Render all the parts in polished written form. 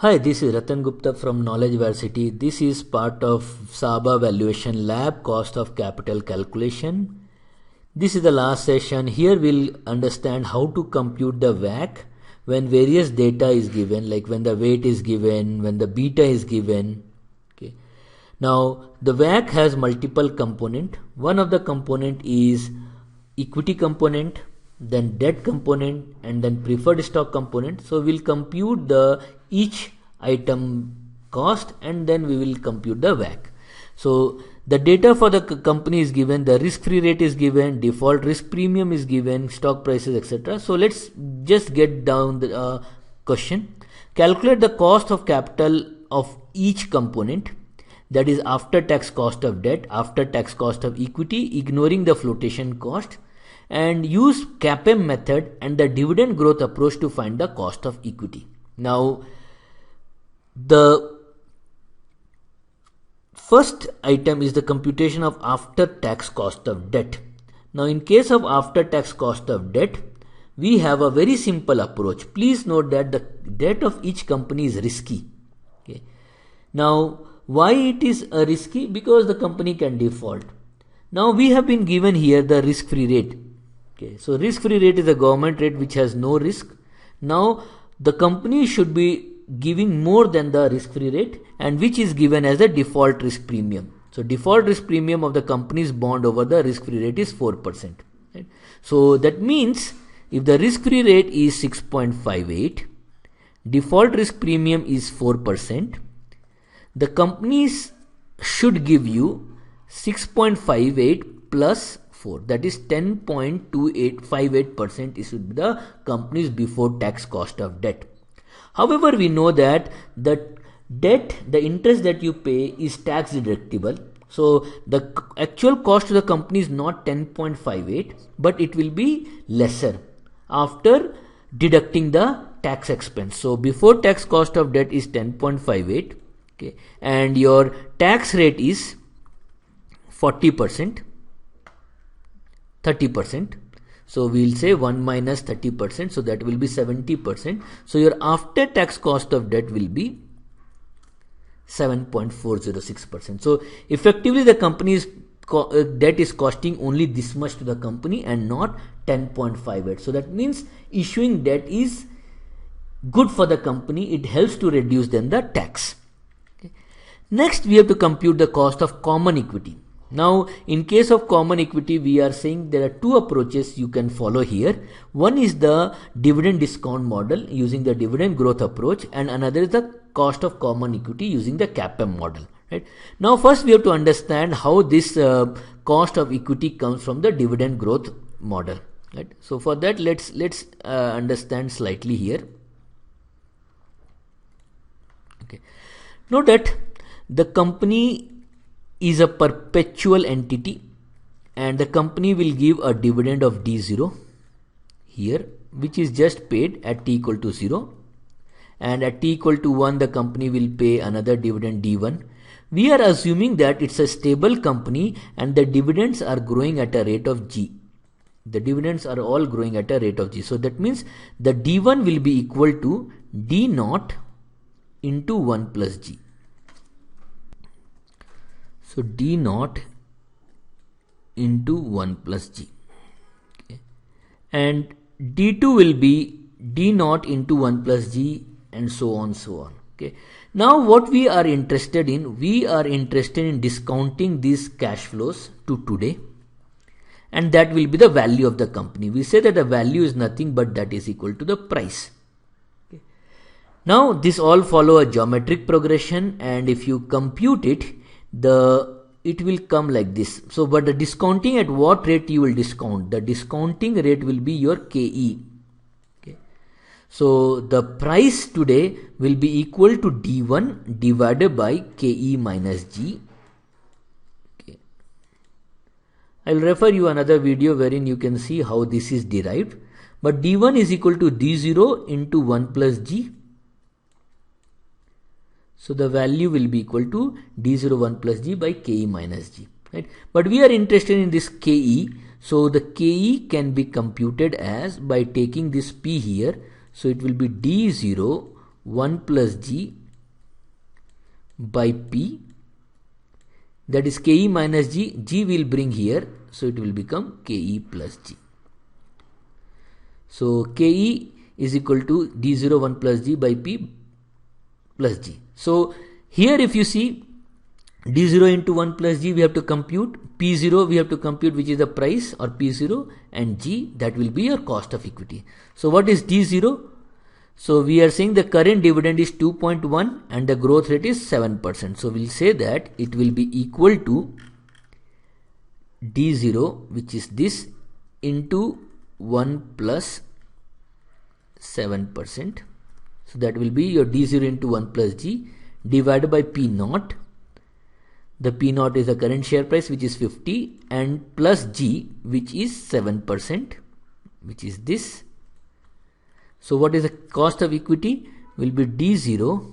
Hi, this is Ratan Gupta from Knowledge Varsity. This is part of SABA Valuation Lab Cost of Capital Calculation. This is the last session. Here we'll understand how to compute the WACC when various data is given, like when the weight is given, when the beta is given. Okay. Now the WACC has multiple component. One of the component is equity component, then debt component, and then preferred stock component. So we'll compute the each item cost and then we will compute the WACC. So the data for the company is given, the risk-free rate is given, default risk premium is given, stock prices, etc. So let's just get down the question. Calculate the cost of capital of each component, that is after tax cost of debt, after tax cost of equity, ignoring the flotation cost, and use CAPM method and the dividend growth approach to find the cost of equity. Now the first item is the computation of after tax cost of debt. Now in case of after tax cost of debt, we have a very simple approach. Please note that the debt of each company is risky. Okay. Now why it is risky? Because the company can default. Now we have been given here the risk-free rate. Okay. So risk-free rate is a government rate which has no risk. Now the company should be giving more than the risk-free rate, and which is given as a default risk premium. So default risk premium of the company's bond over the risk-free rate is 4%. Right? So that means if the risk-free rate is 6.58, default risk premium is 4%, the companies should give you 6.58 plus 4, that is 10.2858% is the company's before tax cost of debt. However, we know that the debt, the interest that you pay is tax deductible. So the actual cost to the company is not 10.58, but it will be lesser after deducting the tax expense. So before tax cost of debt is 10.58, okay, and your tax rate is 40%, 30%. So we'll say 1 minus 30%, so that will be 70%. So your after tax cost of debt will be 7.406%. So effectively the company's debt is costing only this much to the company and not 10.58. So that means issuing debt is good for the company. It helps to reduce then the tax. Okay. Next we have to compute the cost of common equity. Now in case of common equity, we are saying there are two approaches you can follow here. One is the dividend discount model using the dividend growth approach, and another is the cost of common equity using the CAPM model. Right? Now first we have to understand how this cost of equity comes from the dividend growth model. Right? So for that let's understand slightly here. Okay. Note that the company is a perpetual entity and the company will give a dividend of D0 here, which is just paid at t equal to 0, and at t equal to 1 the company will pay another dividend D1. We are assuming that it's a stable company and the dividends are growing at a rate of G. The dividends are all growing at a rate of G. So that means the D1 will be equal to D0 into 1 plus G. So D0 into 1 plus G. Okay. And D2 will be D0 into 1 plus G, and so on, so on. Okay. Now what we are interested in discounting these cash flows to today, and that will be the value of the company. We say that the value is nothing but that is equal to the price. Okay. Now this all follow a geometric progression, and if you compute it, it will come like this. So but the discounting, at what rate you will discount? The discounting rate will be your KE. Okay. So the price today will be equal to D1 divided by KE minus G. Okay. I will refer you another video wherein you can see how this is derived. But D1 is equal to D0 into 1 plus G. So the value will be equal to D0 1 plus G by KE minus G. Right? But we are interested in this KE. So the KE can be computed as by taking this P here. So it will be D0 1 plus G by P, that is KE minus G. G will bring here, so it will become KE plus G. So KE is equal to D0 1 plus G by P plus G. So here if you see D0 into 1 plus G, we have to compute. P0 we have to compute, which is the price, or P0, and G, that will be your cost of equity. So what is D0? So we are saying the current dividend is 2.1 and the growth rate is 7%. So we'll say that it will be equal to D0, which is this, into 1 plus 7%. So that will be your D0 into 1 plus G divided by P naught. The P naught is the current share price, which is 50, and plus G, which is 7%, which is this. So what is the cost of equity? Will be D0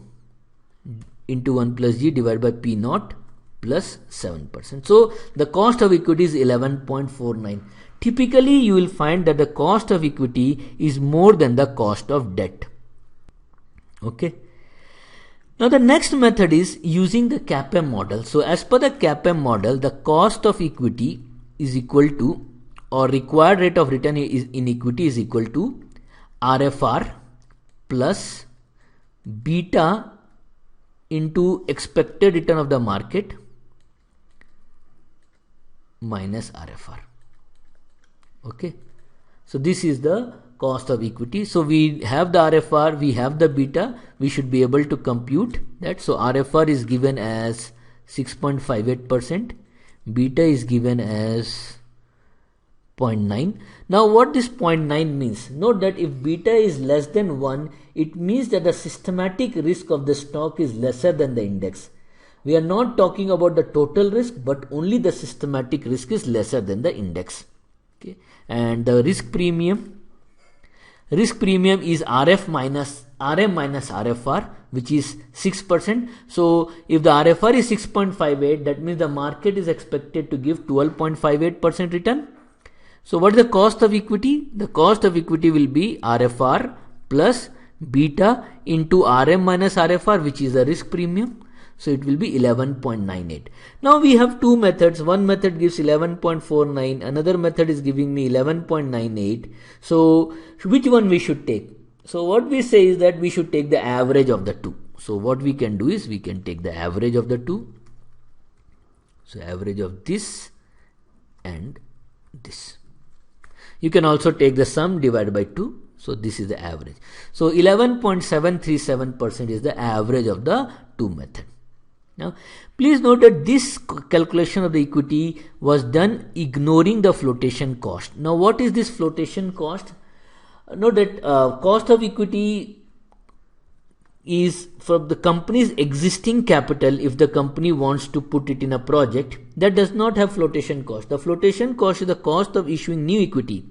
into 1 plus G divided by P naught plus 7%. So the cost of equity is 11.49. Typically you will find that the cost of equity is more than the cost of debt. Okay. Now the next method is using the CAPM model. So as per the CAPM model, the cost of equity is equal to, or required rate of return in equity is equal to, RFR plus beta into expected return of the market minus RFR. Okay. So this is the cost of equity. So we have the RFR, we have the beta, we should be able to compute that. So RFR is given as 6.58%, beta is given as 0.9. Now what this 0.9 means? Note that if beta is less than 1, it means that the systematic risk of the stock is lesser than the index. We are not talking about the total risk, but only the systematic risk is lesser than the index. Okay. And the risk premium is RM minus RFR, which is 6%. So if the RFR is 6.58, that means the market is expected to give 12.58% return. So what is the cost of equity? The cost of equity will be RFR plus beta into RM minus RFR, which is the risk premium. So it will be 11.98. Now we have two methods. One method gives 11.49. Another method is giving me 11.98. So which one we should take? So what we say is that we should take the average of the two. So what we can do is we can take the average of the two. So average of this and this. You can also take the sum divided by 2. So this is the average. So 11.737% is the average of the two method. Now, please note that this calculation of the equity was done ignoring the flotation cost. Now, what is this flotation cost? Note that cost of equity is from the company's existing capital. If the company wants to put it in a project, that does not have flotation cost. The flotation cost is the cost of issuing new equity.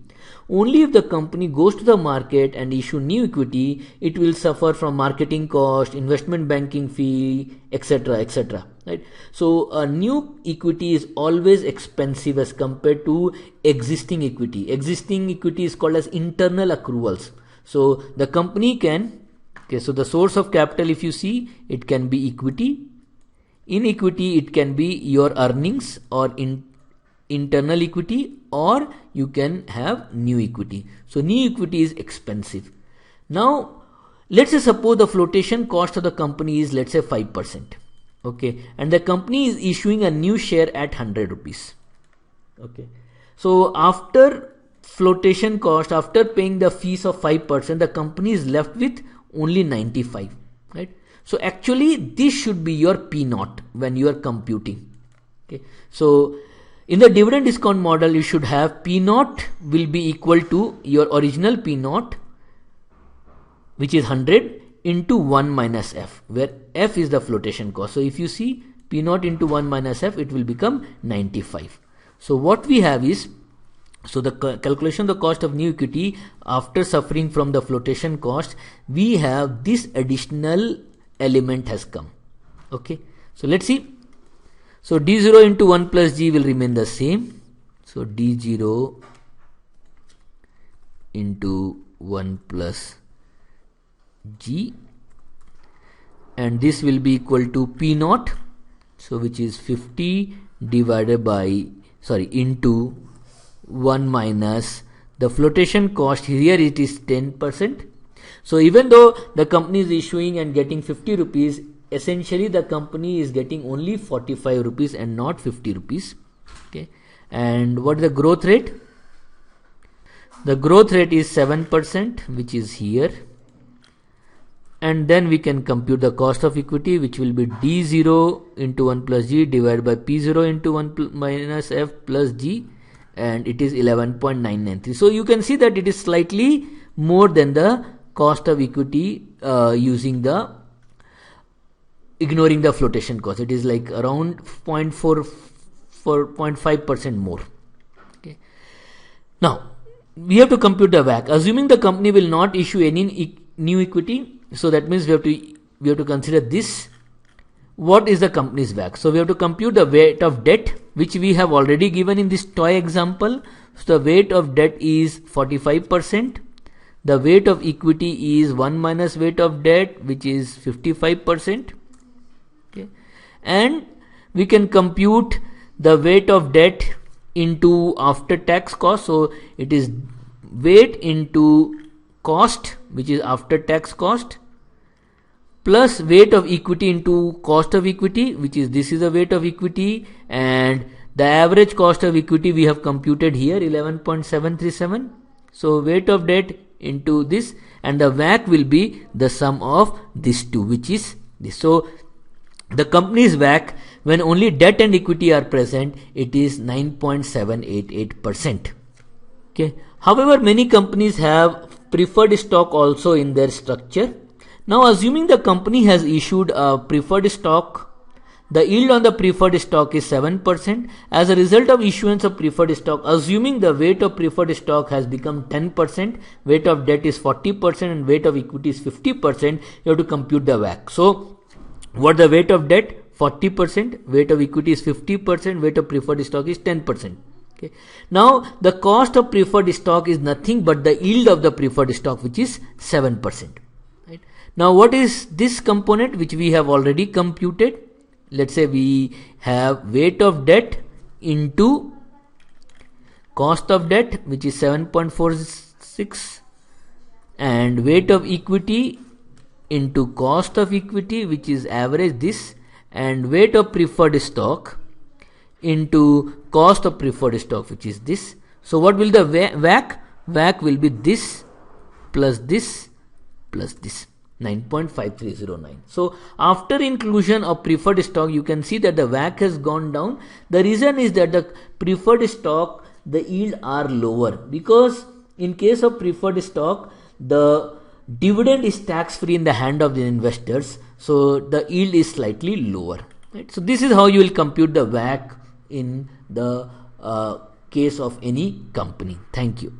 Only if the company goes to the market and issue new equity, it will suffer from marketing cost, investment banking fee, etc., etc. Right? So a new equity is always expensive as compared to existing equity. Existing equity is called as internal accruals. So the company can, okay, so the source of capital, if you see, it can be equity. In equity, it can be your earnings or internal equity, or you can have new equity. So new equity is expensive. Now let's say suppose the flotation cost of the company is, let's say, 5%. Okay, and the company is issuing a new share at 100 rupees. Okay, so after flotation cost, after paying the fees of 5%, the company is left with only 95. Right? So actually this should be your P naught when you are computing. Okay, so in the dividend discount model, you should have P naught will be equal to your original P naught, which is 100, into 1 minus F, where F is the flotation cost. So if you see P naught into 1 minus F, it will become 95. So what we have is, so the calculation of the cost of new equity after suffering from the flotation cost, we have this additional element has come. Okay, so let's see. So D0 into 1 plus G will remain the same. So D0 into 1 plus G and this will be equal to P naught, so which is 50 divided by into 1 minus the flotation cost. Here it is 10%. So even though the company is issuing and getting 50 rupees, essentially the company is getting only 45 rupees and not 50 rupees. Okay, and what is the growth rate? The growth rate is 7%, which is here. And then we can compute the cost of equity, which will be D0 into 1 plus G divided by P0 into 1 minus F plus G, and it is 11.993. So you can see that it is slightly more than the cost of equity ignoring the flotation cost. It is like around 0.5% more. Okay. Now we have to compute the WACC. Assuming the company will not issue any new equity, so that means we have to consider this. What is the company's WACC? So we have to compute the weight of debt, which we have already given in this toy example. So the weight of debt is 45%. The weight of equity is 1 minus weight of debt, which is 55%. Okay. And we can compute the weight of debt into after tax cost. So it is weight into cost, which is after tax cost, plus weight of equity into cost of equity, which is this is the weight of equity, and the average cost of equity we have computed here 11.737. So weight of debt into this, and the WACC will be the sum of these two, which is this. So the company's WACC, when only debt and equity are present, it is 9.788%. Okay. However, many companies have preferred stock also in their structure. Now assuming the company has issued a preferred stock, the yield on the preferred stock is 7%. As a result of issuance of preferred stock, assuming the weight of preferred stock has become 10%, weight of debt is 40% and weight of equity is 50%, you have to compute the WACC. So what the weight of debt? 40%, weight of equity is 50%, weight of preferred stock is 10%. Okay. Now the cost of preferred stock is nothing but the yield of the preferred stock, which is 7%. Right. Now what is this component which we have already computed? Let's say we have weight of debt into cost of debt, which is 7.46, and weight of equity into cost of equity, which is average this, and weight of preferred stock into cost of preferred stock, which is this. So what will the WACC? WACC will be this plus this plus this, 9.5309. So after inclusion of preferred stock, you can see that the WACC has gone down. The reason is that the preferred stock, the yield are lower, because in case of preferred stock, the dividend is tax free in the hand of the investors, so the yield is slightly lower. Right? So this is how you will compute the WACC in the case of any company. Thank you.